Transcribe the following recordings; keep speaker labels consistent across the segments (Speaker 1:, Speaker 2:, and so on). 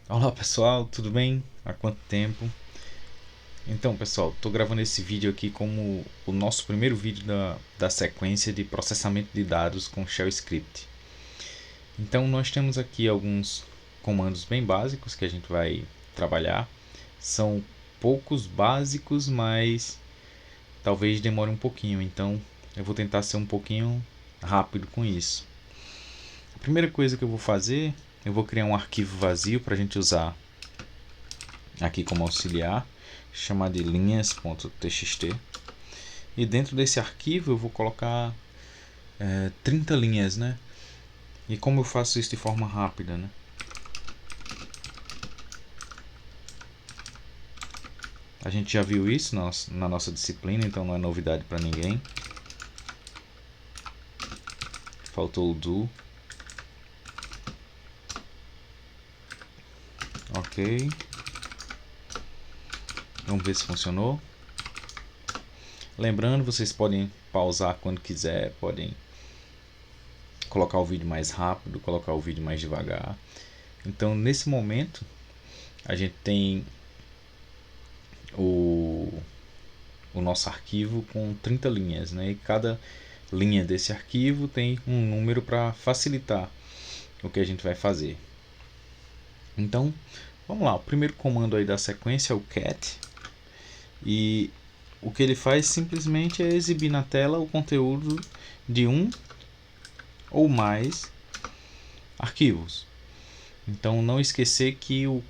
Speaker 1: Olá pessoal, tudo bem? Há quanto tempo? Então pessoal, estou gravando esse vídeo aqui como o nosso primeiro vídeo da sequência de processamento de dados com Shell Script. Então nós temos aqui alguns comandos bem básicos que a gente vai trabalhar. São poucos básicos, mas talvez demore um pouquinho, então eu vou tentar ser um pouquinho rápido com isso. A primeira coisa que eu vou fazer, eu vou criar um arquivo vazio para a gente usar aqui como auxiliar, chamar de linhas.txt, e dentro desse arquivo eu vou colocar 30 linhas, né? E como eu faço isso de forma rápida, né? A gente já viu isso na nossa disciplina, então não é novidade para ninguém. Faltou o do. Ok. Vamos ver se funcionou. Lembrando, vocês podem pausar quando quiser, podem colocar o vídeo mais rápido, colocar o vídeo mais devagar. Então, nesse momento, a gente tem o, o nosso arquivo com 30 linhas, né? E cada linha desse arquivo tem um número para facilitar o que a gente vai fazer. Então, vamos lá. O primeiro comando aí da sequência é o cat, e o que ele faz simplesmente é exibir na tela o conteúdo de um ou mais arquivos. Então, não esquecer que o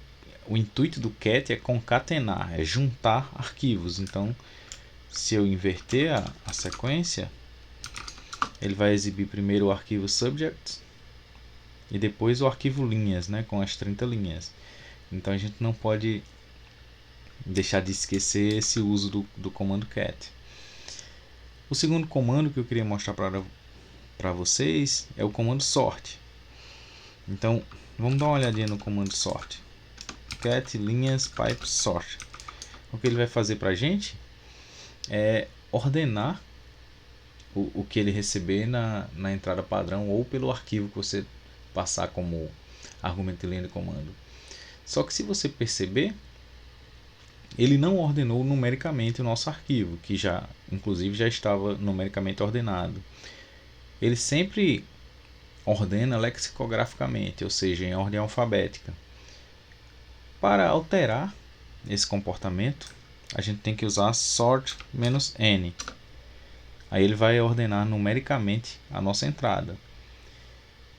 Speaker 1: intuito do cat é concatenar, é juntar arquivos. Então, se eu inverter a sequência, ele vai exibir primeiro o arquivo subject e depois o arquivo linhas, né, com as 30 linhas. Então a gente não pode deixar de esquecer esse uso do comando cat. O segundo comando que eu queria mostrar para vocês é o comando sort. Então vamos dar uma olhadinha no comando sort. Cat linhas pipe sort. O que ele vai fazer para a gente é ordenar o que ele receber na entrada padrão ou pelo arquivo que você passar como argumento de linha de comando. Só que se você perceber, ele não ordenou numericamente o nosso arquivo, que já, inclusive, já estava numericamente ordenado. Ele sempre ordena lexicograficamente, ou seja, em ordem alfabética. Para alterar esse comportamento, a gente tem que usar sort-n. Aí ele vai ordenar numericamente a nossa entrada.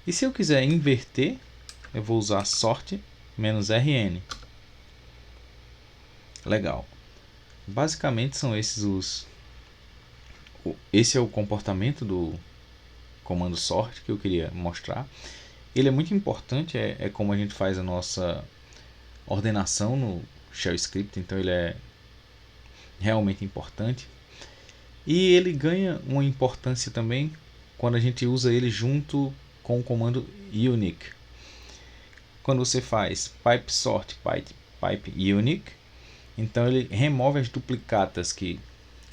Speaker 1: E se eu quiser inverter, eu vou usar sort-rn. Legal. Basicamente são esses esse é o comportamento do comando sort que eu queria mostrar. Ele é muito importante, é como a gente faz a nossa ordenação no Shell Script, então ele é realmente importante. E ele ganha uma importância também quando a gente usa ele junto com o comando unique. Quando você faz pipe sort pipe unique, então ele remove as duplicatas que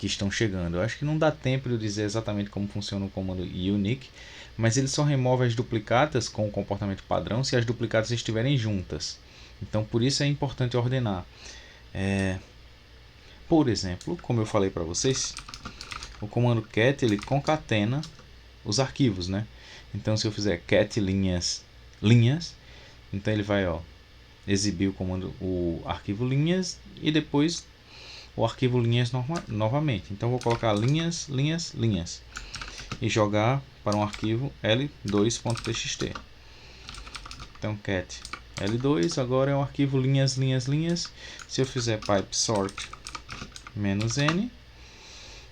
Speaker 1: estão chegando. Eu acho que não dá tempo de eu dizer exatamente como funciona o comando unique, mas ele só remove as duplicatas com o comportamento padrão se as duplicatas estiverem juntas. Então por isso é importante ordenar. Por exemplo, como eu falei para vocês, o comando cat ele concatena os arquivos, né? Então se eu fizer cat linhas, então ele vai exibir o arquivo linhas e depois o arquivo linhas novamente. Então vou colocar linhas e jogar para um arquivo l2.txt. Então cat l2 agora é um arquivo linhas. Se eu fizer pipe sort -n,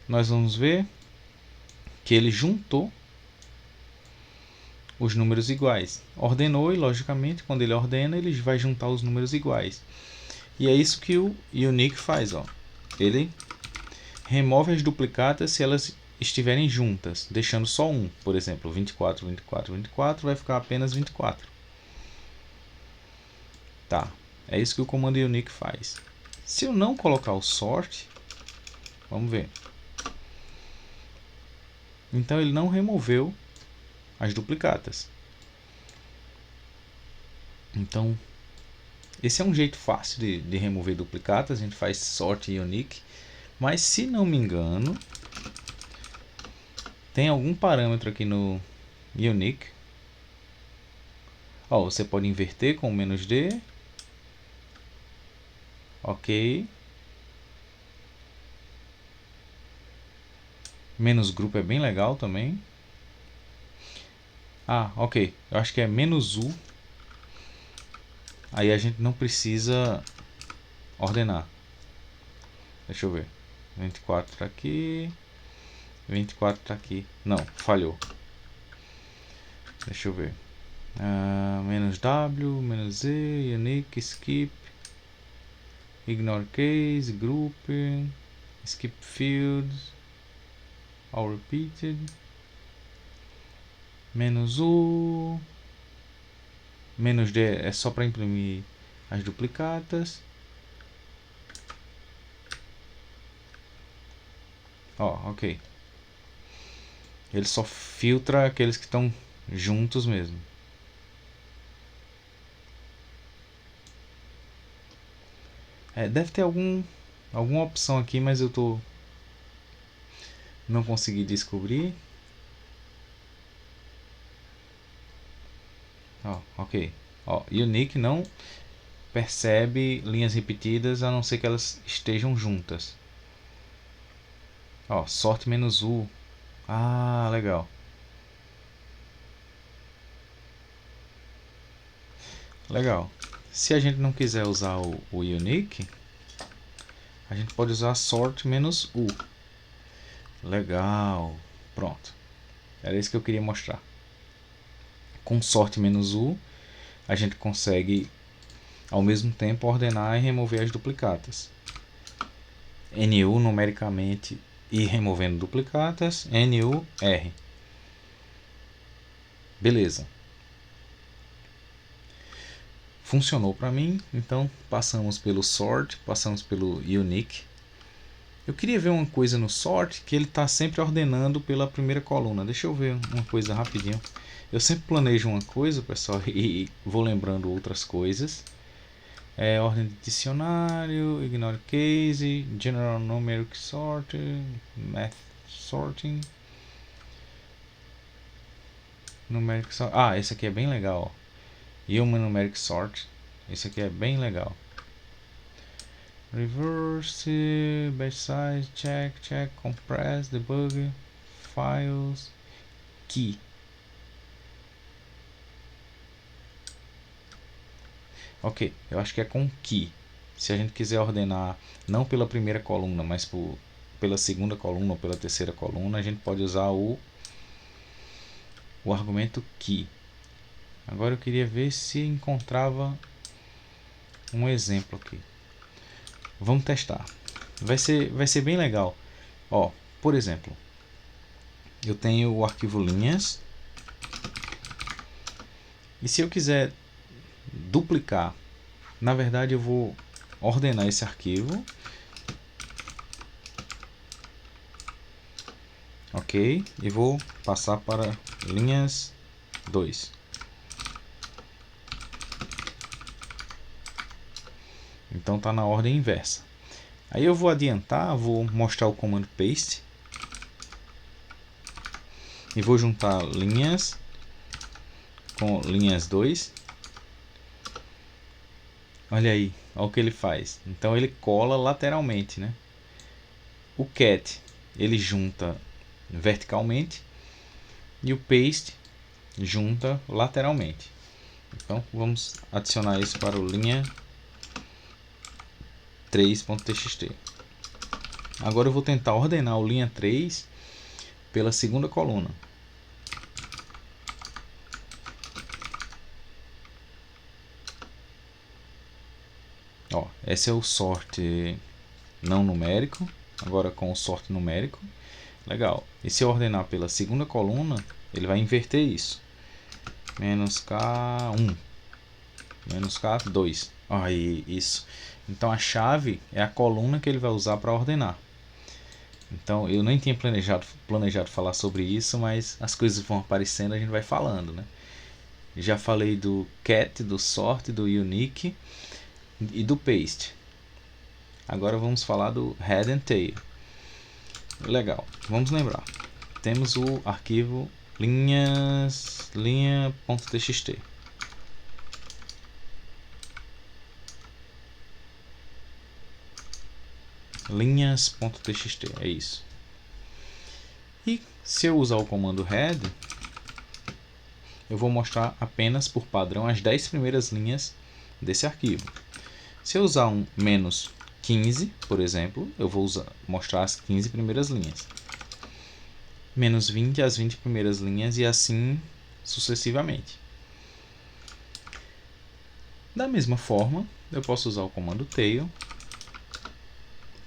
Speaker 1: nós vamos ver que ele juntou os números iguais. Ordenou e, logicamente, quando ele ordena, ele vai juntar os números iguais. E é isso que o unique faz. Ele remove as duplicatas se elas estiverem juntas, deixando só um. Por exemplo, 24, 24, 24 vai ficar apenas 24. Tá, é isso que o comando unique faz. Se eu não colocar o sort, vamos ver. Então ele não removeu as duplicatas. Então Esse é um jeito fácil de remover duplicatas. A gente faz sort unique. Mas se não me engano, tem algum parâmetro aqui no unique. Ó, você pode inverter com -d. Ok. Menos grupo é bem legal também. Ah, ok. Eu acho que é -u. Aí a gente não precisa ordenar. Deixa eu ver. 24 tá aqui. 24 tá aqui. Não, falhou. Deixa eu ver. -w, -z, unique, skip, ignore case, group, skip fields, all repeated, -u, -d é só para imprimir as duplicatas. Ó, ok. Ele só filtra aqueles que estão juntos mesmo. Deve ter alguma opção aqui, mas eu não consegui descobrir. Ó, ok. Ó, unique não percebe linhas repetidas a não ser que elas estejam juntas. Ó, sort -u. Ah, legal. Legal. Se a gente não quiser usar o unique, a gente pode usar sort -u. Legal. Pronto. Era isso que eu queria mostrar. Com sort -u, a gente consegue ao mesmo tempo ordenar e remover as duplicatas. NU numericamente e removendo duplicatas. NU R. Beleza. Funcionou para mim, então passamos pelo sort, passamos pelo unique. Eu queria ver uma coisa no sort, que ele está sempre ordenando pela primeira coluna. Deixa eu ver uma coisa rapidinho. Eu sempre planejo uma coisa, pessoal, e vou lembrando outras coisas. Ordem de dicionário, ignore case, general numeric sort, math sorting, numeric sort. Ah, esse aqui é bem legal. Human numeric sort. Esse aqui é bem legal. Reverse, batch size, check, compress, debug, files, key. Ok, eu acho que é com key. Se a gente quiser ordenar não pela primeira coluna, mas pela segunda coluna ou pela terceira coluna, a gente pode usar o argumento key. Agora eu queria ver se encontrava um exemplo aqui. Vamos testar. Vai ser bem legal. Ó, por exemplo, eu tenho o arquivo linhas. E se eu quiser duplicar, na verdade eu vou ordenar esse arquivo. Ok, e vou passar para linhas 2. Então está na ordem inversa. Aí eu vou adiantar, vou mostrar o comando paste. E vou juntar linhas com linhas 2. Olha aí, olha o que ele faz. Então ele cola lateralmente, né? O cat ele junta verticalmente e o paste junta lateralmente. Então vamos adicionar isso para o linha 3.txt. Agora eu vou tentar ordenar o linha 3 pela segunda coluna. Ó, esse é o sort não numérico, agora com o sort numérico. Legal. E se eu ordenar pela segunda coluna, ele vai inverter isso. -k1, -k2. Aí, isso. Então a chave é a coluna que ele vai usar para ordenar. Então eu nem tinha planejado falar sobre isso, mas as coisas vão aparecendo, a gente vai falando, né? Já falei do cat, do sort, do unique. e do paste. Agora vamos falar do head and tail. Legal, vamos lembrar. Temos o arquivo linha.txt. linhas.txt, é isso. E se eu usar o comando head, eu vou mostrar apenas por padrão as 10 primeiras linhas desse arquivo. Se eu usar um -15, por exemplo, eu vou mostrar as 15 primeiras linhas. -20, as 20 primeiras linhas e assim sucessivamente. Da mesma forma, eu posso usar o comando tail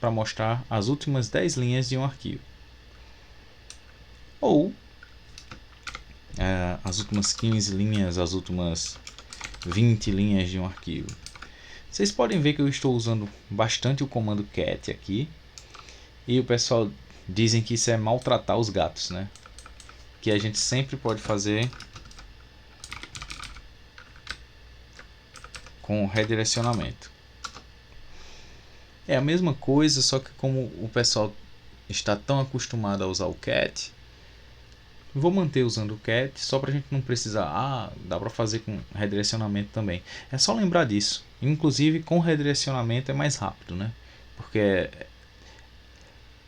Speaker 1: para mostrar as últimas 10 linhas de um arquivo. Ou as últimas 15 linhas, as últimas 20 linhas de um arquivo. Vocês podem ver que eu estou usando bastante o comando cat aqui. E o pessoal dizem que isso é maltratar os gatos, né? Que a gente sempre pode fazer com redirecionamento. É a mesma coisa, só que como o pessoal está tão acostumado a usar o cat, vou manter usando o cat só para a gente não precisar. Dá para fazer com redirecionamento também. É só lembrar disso. Inclusive com redirecionamento é mais rápido, né? Porque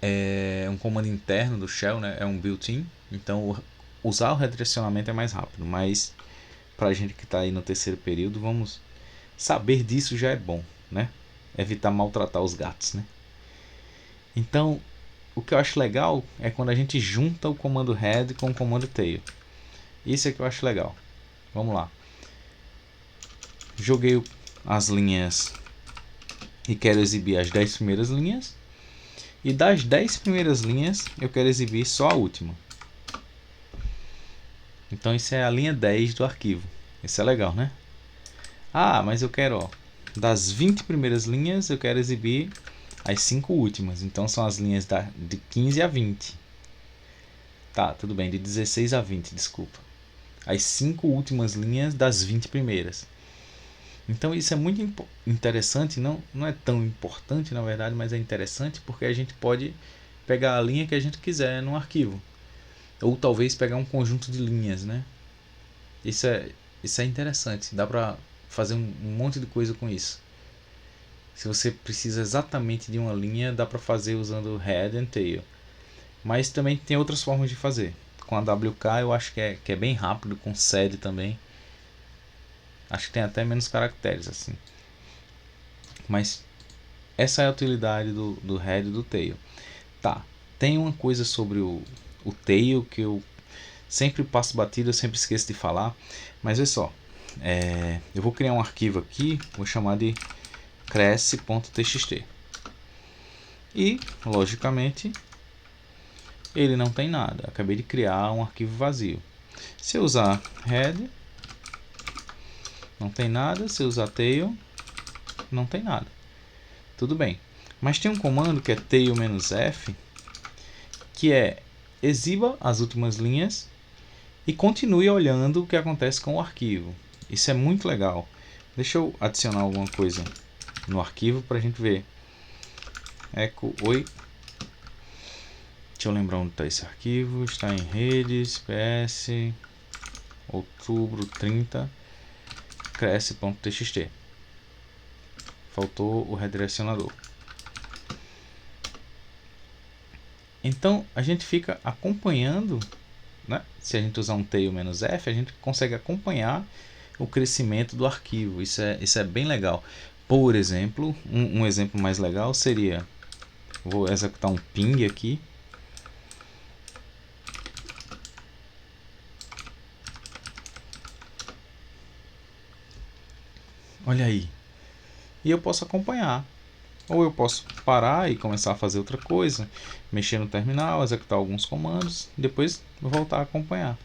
Speaker 1: é um comando interno do shell, né? É um built-in. Então usar o redirecionamento é mais rápido. Mas para a gente que está aí no terceiro período, vamos saber disso já é bom, né? Evitar maltratar os gatos, né? Então, o que eu acho legal é quando a gente junta o comando head com o comando tail. Isso é que eu acho legal. Vamos lá. Joguei as linhas e quero exibir as 10 primeiras linhas. E das 10 primeiras linhas, eu quero exibir só a última. Então, isso é a linha 10 do arquivo. Isso é legal, né? Mas eu quero, das 20 primeiras linhas, eu quero exibir as 5 últimas. Então, são as linhas de 15 a 20. Tá, tudo bem, de 16 a 20, desculpa. As 5 últimas linhas das 20 primeiras. Então isso é muito interessante, não é tão importante na verdade, mas é interessante porque a gente pode pegar a linha que a gente quiser no arquivo. Ou talvez pegar um conjunto de linhas, né? Isso é interessante, dá pra fazer um monte de coisa com isso. Se você precisa exatamente de uma linha, dá pra fazer usando head and tail. Mas também tem outras formas de fazer. Com a WK eu acho que é bem rápido, com sed também. Acho que tem até menos caracteres assim. Mas essa é a utilidade do head e do tail. Tá, tem uma coisa sobre o tail que eu sempre passo batido, eu sempre esqueço de falar. Mas olha só, eu vou criar um arquivo aqui, vou chamar de cresce.txt. E, logicamente, ele não tem nada. Acabei de criar um arquivo vazio. Se eu usar head, não tem nada. Se eu usar tail, não tem nada. Tudo bem. Mas tem um comando que é tail-f, que exiba as últimas linhas e continue olhando o que acontece com o arquivo. Isso é muito legal. Deixa eu adicionar alguma coisa no arquivo para a gente ver. Echo oi. Deixa eu lembrar onde está esse arquivo. Está em redes, ps, outubro 30, cresce.txt. Faltou o redirecionador. Então a gente fica acompanhando, né? Se a gente usar um tail-f, a gente consegue acompanhar o crescimento do arquivo. Isso é bem legal. Por exemplo, um exemplo mais legal seria, vou executar um ping aqui. Olha aí. E eu posso acompanhar. Ou eu posso parar e começar a fazer outra coisa, mexer no terminal, executar alguns comandos, depois voltar a acompanhar.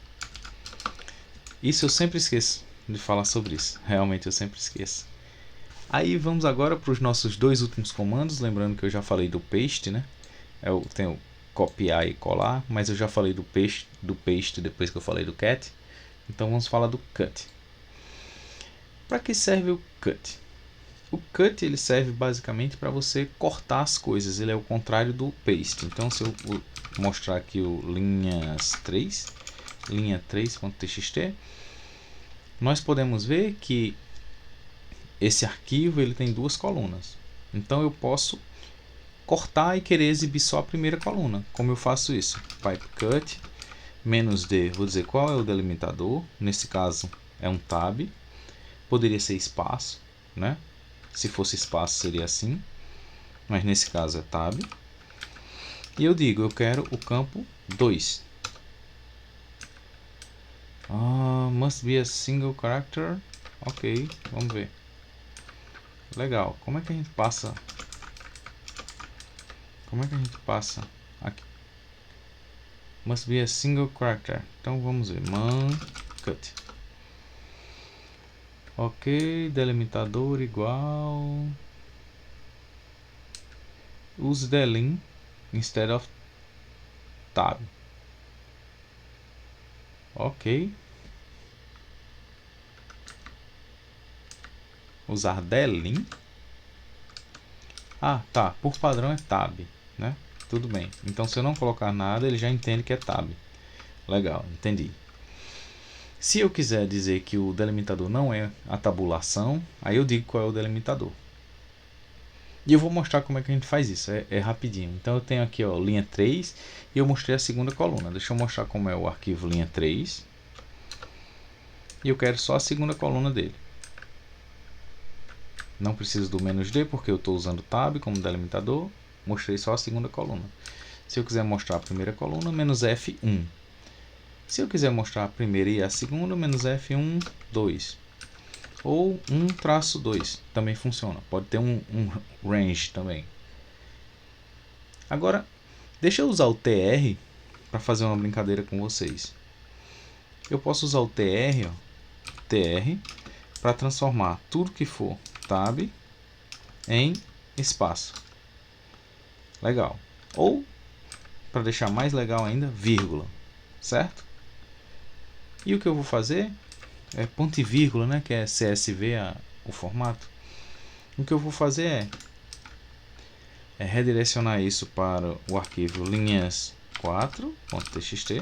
Speaker 1: Isso eu sempre esqueço de falar sobre isso. Realmente eu sempre esqueço. Aí vamos agora para os nossos dois últimos comandos. Lembrando que eu já falei do paste, né? Eu tenho copiar e colar, mas eu já falei do paste depois que eu falei do cat. Então vamos falar do cut. Para que serve o cut? O cut ele serve basicamente para você cortar as coisas, ele é o contrário do paste. Então se eu mostrar aqui o linhas 3, linha 3.txt, nós podemos ver que esse arquivo ele tem duas colunas. Então eu posso cortar e querer exibir só a primeira coluna. Como eu faço isso? Pipe cut, -d, vou dizer qual é o delimitador, nesse caso é um tab, poderia ser espaço, né? Se fosse espaço seria assim, mas nesse caso é tab. E eu digo, eu quero o campo 2. Must be a single character. Ok, vamos ver. Legal, como é que a gente passa? Como é que a gente passa aqui? Must be a single character. Então vamos ver, man cut. Ok, delimitador igual. Use delim instead of tab. Ok. Usar delim. Ah, tá. Por padrão é tab, né? Tudo bem. Então se eu não colocar nada, ele já entende que é tab. Legal, entendi. Se eu quiser dizer que o delimitador não é a tabulação, aí eu digo qual é o delimitador. E eu vou mostrar como é que a gente faz isso, é rapidinho. Então eu tenho aqui, ó, linha 3 e eu mostrei a segunda coluna. Deixa eu mostrar como é o arquivo linha 3. E eu quero só a segunda coluna dele. Não preciso do "-d" porque eu estou usando tab como delimitador. Mostrei só a segunda coluna. Se eu quiser mostrar a primeira coluna, "-f1". Se eu quiser mostrar a primeira e a segunda, "-f1", 2. Ou 1-2 também funciona. Pode ter um range também. Agora, deixa eu usar o tr para fazer uma brincadeira com vocês. Eu posso usar o tr, ó, tr, para transformar tudo que for tab em espaço. Legal. Ou, para deixar mais legal ainda, vírgula. Certo? E o que eu vou fazer é ponto e vírgula, né, que é CSV o formato. O que eu vou fazer é redirecionar isso para o arquivo linhas4.txt.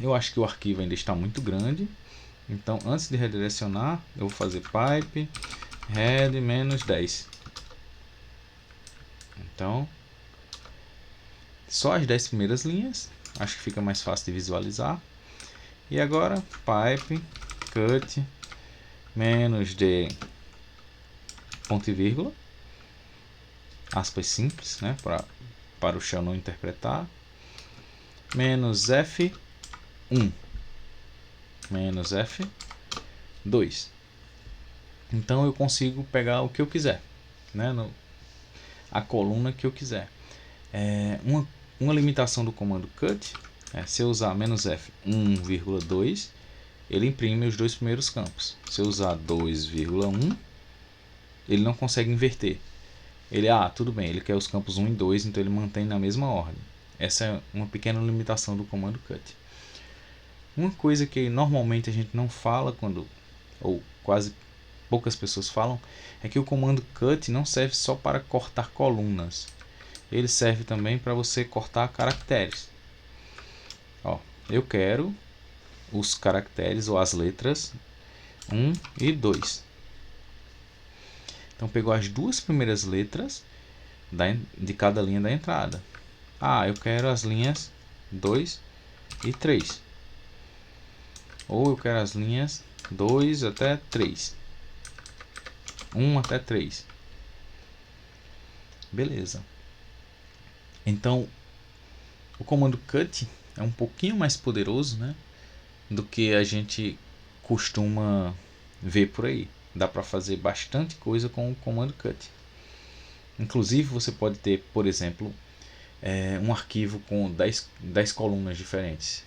Speaker 1: Eu acho que o arquivo ainda está muito grande, então antes de redirecionar eu vou fazer pipe red -10. Então só as 10 primeiras linhas, acho que fica mais fácil de visualizar. E agora pipe cut -d ponto e vírgula, aspas simples, né, para o shell não interpretar, -f1 -f2. Então eu consigo pegar o que eu quiser, né, a coluna que eu quiser. Uma limitação do comando cut é se eu usar -f1,2, ele imprime os dois primeiros campos. Se eu usar 2,1, ele não consegue inverter. Tudo bem, ele quer os campos 1 e 2, então ele mantém na mesma ordem. Essa é uma pequena limitação do comando cut. Uma coisa que normalmente a gente não fala ou quase poucas pessoas falam, é que o comando cut não serve só para cortar colunas. Ele serve também para você cortar caracteres. Ó, eu quero os caracteres ou as letras 1 e 2. Então pegou as duas primeiras letras de cada linha da entrada. Eu quero as linhas 2 e 3. Ou eu quero as linhas 2 até 3. 1 até 3. Beleza. Então, o comando cut é um pouquinho mais poderoso, né, do que a gente costuma ver por aí. Dá para fazer bastante coisa com o comando cut. Inclusive, você pode ter, por exemplo, um arquivo com 10 colunas diferentes.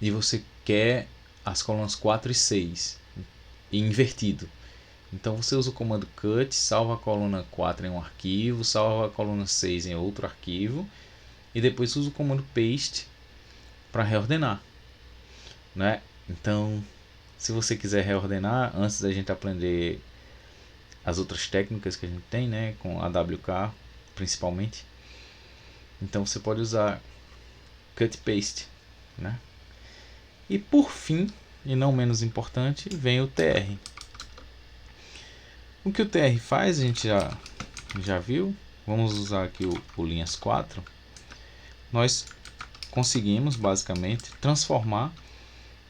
Speaker 1: E você quer as colunas 4 e 6 e invertido. Então você usa o comando cut, salva a coluna 4 em um arquivo, salva a coluna 6 em outro arquivo e depois usa o comando paste para reordenar, né? Então, se você quiser reordenar, antes da gente aprender as outras técnicas que a gente tem, né, com a AWK principalmente, então você pode usar cut paste, né? E por fim, e não menos importante, vem o TR. O que o TR faz, a gente já viu. Vamos usar aqui o linhas 4. Nós conseguimos basicamente transformar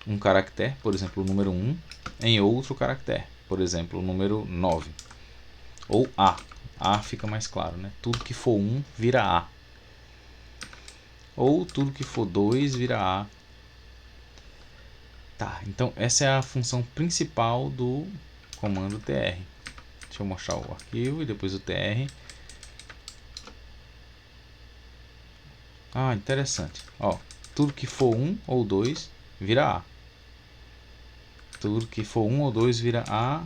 Speaker 1: um caractere, por exemplo, o número 1, em outro caractere, por exemplo, o número 9. Ou A. A fica mais claro, né? Tudo que for 1 vira A. Ou tudo que for 2 vira A. Tá, então essa é a função principal do comando tr. Deixa eu mostrar o arquivo e depois o tr. Ah, interessante. Ó, tudo que for 1 ou 2 vira A. Tudo que for 1 ou 2 vira A.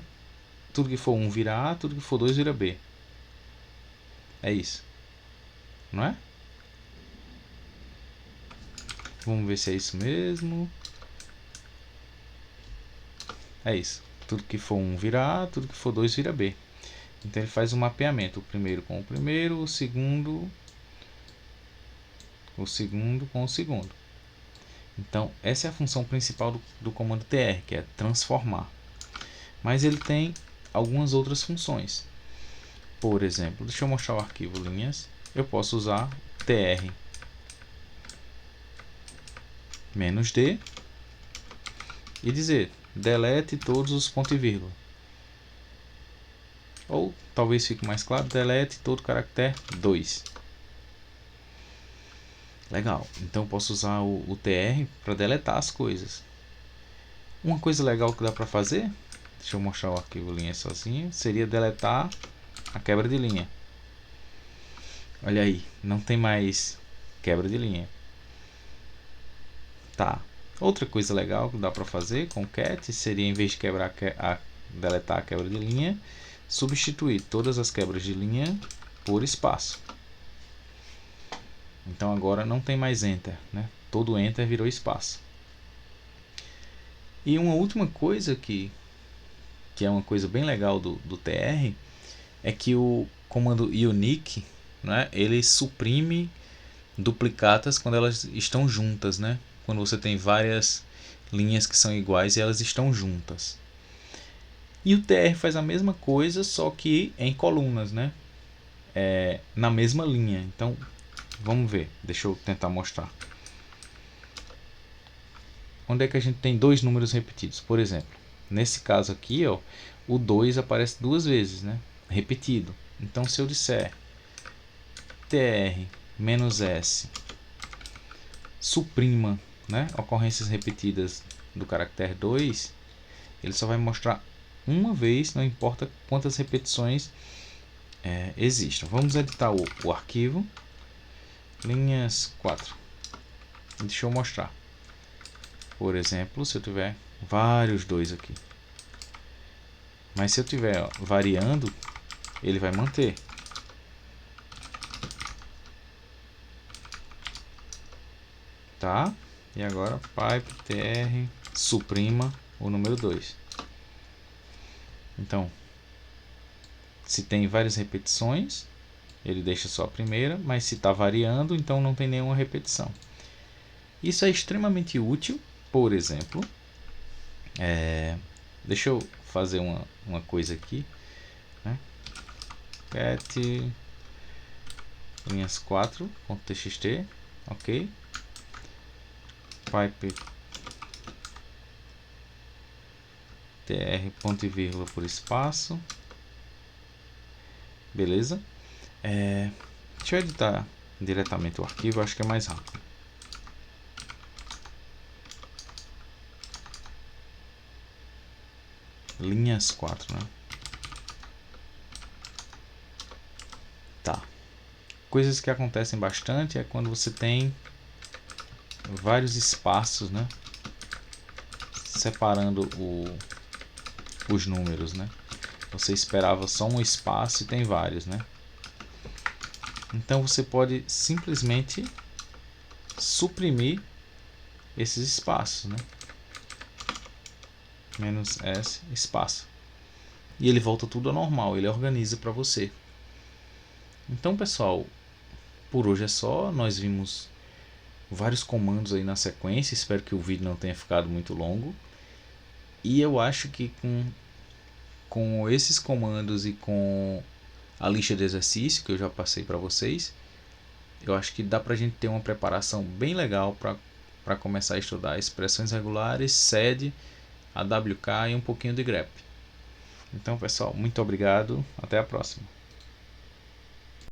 Speaker 1: Tudo que for 1 vira A, tudo que for 2 vira B. É isso. Não é? Vamos ver se é isso mesmo. É isso. Tudo que for 1 vira A, tudo que for 2 vira B. Então ele faz um mapeamento. O primeiro com o primeiro, o segundo com o segundo. Então essa é a função principal do comando tr, que é transformar. Mas ele tem algumas outras funções. Por exemplo, deixa eu mostrar o arquivo linhas. Eu posso usar tr -d e dizer delete todos os pontos e vírgula. Ou talvez fique mais claro, delete todo caractere 2. Legal, então eu posso usar o tr para deletar as coisas. Uma coisa legal que dá para fazer, deixa eu mostrar o arquivo linha sozinho, seria deletar a quebra de linha. Olha aí, não tem mais quebra de linha. Tá. Outra coisa legal que dá para fazer com cat seria, em vez de deletar a quebra de linha, substituir todas as quebras de linha por espaço. Então agora não tem mais enter, né? Todo enter virou espaço. E uma última coisa que é uma coisa bem legal do tr é que o comando unique, né, ele suprime duplicatas quando elas estão juntas, né? Quando você tem várias linhas que são iguais e elas estão juntas. E o tr faz a mesma coisa, só que em colunas, né? Na mesma linha. Então, vamos ver. Deixa eu tentar mostrar. Onde é que a gente tem dois números repetidos? Por exemplo, nesse caso aqui, ó, o 2 aparece duas vezes, né? Repetido. Então, se eu disser tr -s suprima, né, ocorrências repetidas do caractere 2, ele só vai mostrar uma vez, não importa quantas repetições existam. Vamos editar o arquivo. Linhas 4. Deixa eu mostrar. Por exemplo, se eu tiver vários 2 aqui. Mas se eu tiver variando, ele vai manter. Tá? E agora pipe tr suprima o número 2. Então, se tem várias repetições, ele deixa só a primeira, mas se está variando, então não tem nenhuma repetição. Isso é extremamente útil, por exemplo, deixa eu fazer uma coisa aqui, né? Cat linhas 4.txt, ok, pipe tr ponto e vírgula por espaço, beleza. Deixa eu editar diretamente o arquivo, acho que é mais rápido. Linhas 4, né? Tá. Coisas que acontecem bastante é quando você tem vários espaços, né? Separando os números, né? Você esperava só um espaço e tem vários, né? Então você pode simplesmente suprimir esses espaços, né? menos S, espaço. E ele volta tudo ao normal, ele organiza para você. Então, pessoal, por hoje é só. Nós vimos vários comandos aí na sequência. Espero que o vídeo não tenha ficado muito longo. E eu acho que com esses comandos e com a lista de exercício que eu já passei para vocês, eu acho que dá para a gente ter uma preparação bem legal para começar a estudar expressões regulares, SED, AWK e um pouquinho de grep. Então, pessoal, muito obrigado. Até a próxima.